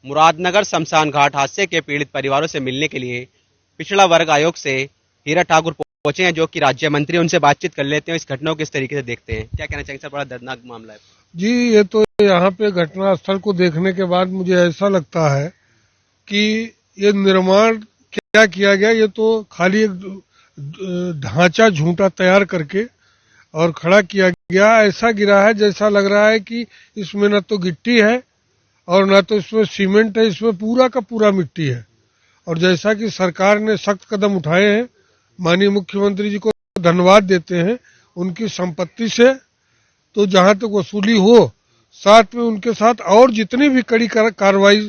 मुरादनगर शमशान घाट हादसे के पीड़ित परिवारों से मिलने के लिए पिछड़ा वर्ग आयोग से हीरा ठाकुर पहुंचे हैं, जो कि राज्य मंत्री। उनसे बातचीत कर लेते हैं, इस घटना को किस तरीके से देखते हैं। क्या कहना चाहेंगे सर, बड़ा दर्दनाक मामला है। जी, ये तो यहाँ पे घटना स्थल को देखने के बाद मुझे ऐसा लगता है कि ये निर्माण क्या किया गया, ये तो खाली एक ढांचा झूठा तैयार करके और खड़ा किया गया। ऐसा गिरा है जैसा लग रहा है कि इसमें न तो गिट्टी है और न तो इसमें सीमेंट है, इसमें पूरा का पूरा मिट्टी है। और जैसा कि सरकार ने सख्त कदम उठाए हैं, माननीय मुख्यमंत्री जी को धन्यवाद देते हैं। उनकी संपत्ति से तो जहां तक वसूली हो, साथ में उनके साथ और जितनी भी कड़ी कार्रवाई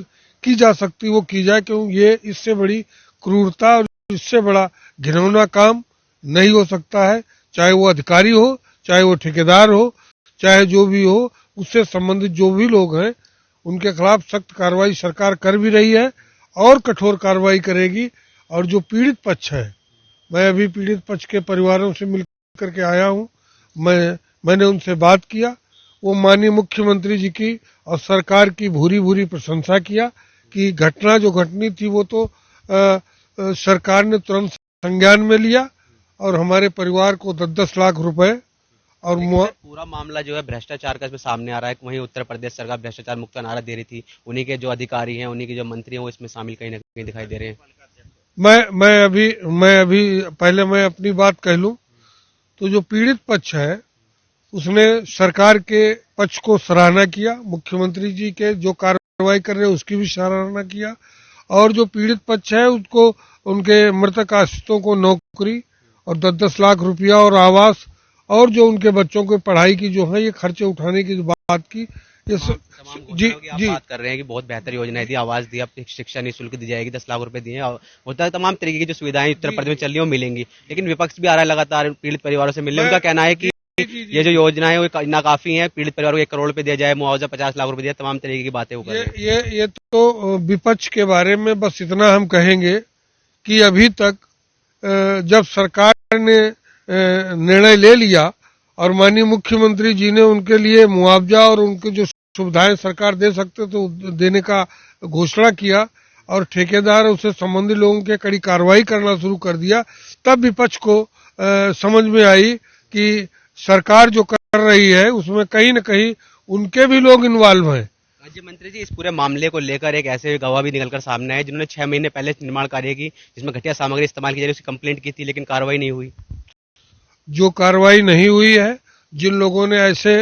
की जा सकती वो की जाए, क्योंकि ये इससे बड़ी क्रूरता और इससे बड़ा घिनौना काम नहीं हो सकता है। चाहे वो अधिकारी हो, चाहे वो ठेकेदार हो, चाहे जो भी हो, उससे संबंधित जो भी लोग हैं उनके खिलाफ सख्त कार्रवाई सरकार कर भी रही है और कठोर कार्रवाई करेगी। और जो पीड़ित पक्ष है, मैं अभी पीड़ित पक्ष के परिवारों से मिल करके आया हूँ, मैंने उनसे बात किया। वो माननीय मुख्यमंत्री जी की और सरकार की भूरी भूरी प्रशंसा किया कि घटना जो घटनी थी वो तो सरकार ने तुरंत संज्ञान में लिया और हमारे परिवार को 10-10 लाख रुपए और पूरा मामला जो है भ्रष्टाचार का इसमें सामने आ रहा है। वहीं उत्तर प्रदेश सरकार भ्रष्टाचार मुक्त का नारा दे रही थी, उन्हीं के जो अधिकारी हैं, उन्हीं के जो मंत्री हैं वो इसमें शामिल कहीं ना कहीं दिखाई दे रहे हैं। मैं अभी पहले मैं अपनी बात कह लूं तो जो पीड़ित पक्ष है उसने सरकार के पक्ष को सराहना किया, मुख्यमंत्री जी के जो कार्रवाई कर रहे हैं उसकी भी सराहना किया। और जो पीड़ित पक्ष है उसको उनके मृतक आश्रितों को नौकरी और 10-10 लाख रुपया और आवास और जो उनके बच्चों की पढ़ाई की जो है ये खर्चे उठाने की जो बात की, ये जी बात कर रहे हैं कि बहुत बेहतर योजना थी, आवास दी, अब शिक्षा निःशुल्क दी जाएगी, 10 लाख रुपए दिए, होता है तमाम तरीके की जो सुविधाएं उत्तर प्रदेश में चल रही है वो मिलेंगी। लेकिन विपक्ष भी आ रहा है लगातार पीड़ित परिवारों से मिलने। उनका कहना है कि ये जो योजना है वो नाकाफी है, पीड़ित परिवारों को 1 करोड़ रुपए दिया जाए, मुआवजा 50 लाख रुपए दिया, तमाम तरीके की बातें वो कर रहे हैं। ये तो विपक्ष के बारे में बस इतना हम कहेंगे कि अभी तक जब सरकार ने निर्णय ले लिया और माननीय मुख्यमंत्री जी ने उनके लिए मुआवजा और उनके जो सुविधाएं सरकार दे सकते तो देने का घोषणा किया और ठेकेदार उससे संबंधित लोगों के कड़ी कार्रवाई करना शुरू कर दिया, तब विपक्ष को समझ में आई कि सरकार जो कर रही है उसमें कहीं न कहीं उनके भी लोग इन्वॉल्व हैं। राज्य मंत्री जी, इस पूरे मामले को लेकर एक ऐसे गवाह भी निकलकर सामने आए जिन्होंने 6 महीने पहले निर्माण कार्य की जिसमें घटिया सामग्री इस्तेमाल की जा रही, उसकी कंप्लेंट की थी, लेकिन कार्रवाई नहीं हुई। जो कार्रवाई नहीं हुई है, जिन लोगों ने ऐसे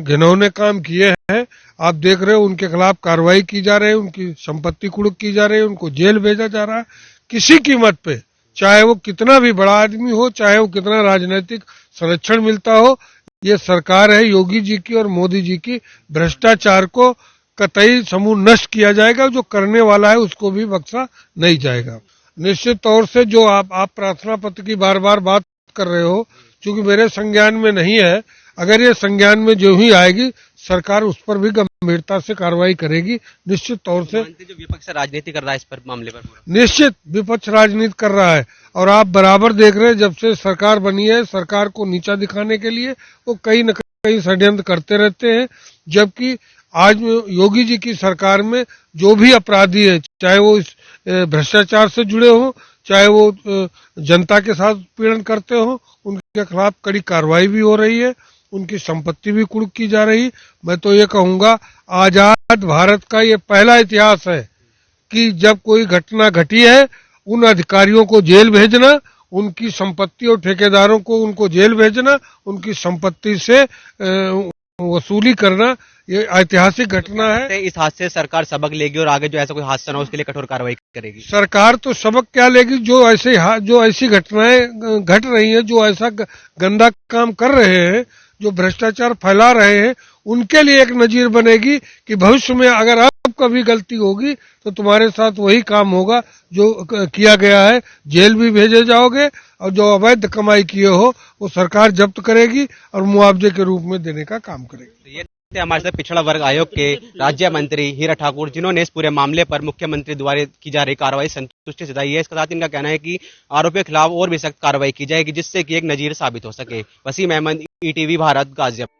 घिनौने काम किए हैं, आप देख रहे हो उनके खिलाफ कार्रवाई की जा रही है, उनकी संपत्ति कुर्क की जा रही है, उनको जेल भेजा जा रहा है किसी कीमत पे, चाहे वो कितना भी बड़ा आदमी हो, चाहे वो कितना राजनीतिक संरक्षण मिलता हो। ये सरकार है योगी जी की और मोदी जी की, भ्रष्टाचार को कतई समूह नष्ट किया जाएगा, जो करने वाला है उसको भी बख्शा नहीं जाएगा। निश्चित तौर से जो आप प्रार्थना पत्र की बार बार बात कर रहे हो, चूंकि मेरे संज्ञान में नहीं है, अगर ये संज्ञान में जो ही आएगी सरकार उस पर भी गंभीरता से कार्रवाई करेगी। निश्चित तौर से जो विपक्ष राजनीति कर रहा है इस पर मामले पर, निश्चित विपक्ष राजनीति कर रहा है और आप बराबर देख रहे हैं जब से सरकार बनी है, सरकार को नीचा दिखाने के लिए वो कहीं न कहीं षड्यंत्र करते रहते हैं। जबकि आज योगी जी की सरकार में जो भी अपराधी है, चाहे वो इस भ्रष्टाचार से जुड़े हों, चाहे वो जनता के साथ पीड़न करते हो, उनके खिलाफ कड़ी कार्रवाई भी हो रही है, उनकी संपत्ति भी कुर्क की जा रही। मैं तो ये कहूंगा आजाद भारत का ये पहला इतिहास है कि जब कोई घटना घटी है उन अधिकारियों को जेल भेजना, उनकी संपत्ति और ठेकेदारों को उनको जेल भेजना, उनकी संपत्ति से वसूली करना, ये ऐतिहासिक घटना है। इस हादसे से सरकार सबक लेगी और आगे जो ऐसा कोई हादसा ना हो उसके लिए कठोर कार्रवाई करेगी। सरकार तो सबक क्या लेगी, जो ऐसी घटनाएं घट रही हैं, जो ऐसा गंदा काम कर रहे हैं, जो भ्रष्टाचार फैला रहे हैं, उनके लिए एक नजीर बनेगी कि भविष्य में अगर अब कभी गलती होगी तो तुम्हारे साथ वही काम होगा जो किया गया है, जेल भी भेजे जाओगे और जो अवैध कमाई किए हो वो सरकार जब्त करेगी और मुआवजे के रूप में देने का काम करेगी। ये हमारे साथ पिछड़ा वर्ग आयोग के राज्य मंत्री हीरा ठाकुर, जिन्होंने इस पूरे मामले पर मुख्यमंत्री द्वारा की जा रही कार्रवाई संतुष्टि जताई है। इसके साथ इनका कहना है कि आरोपियों के खिलाफ और भी सख्त कार्रवाई की जाएगी जिससे कि एक नजीर साबित हो सके। वसीम अहमद, ETV भारत, गाजियाबाद।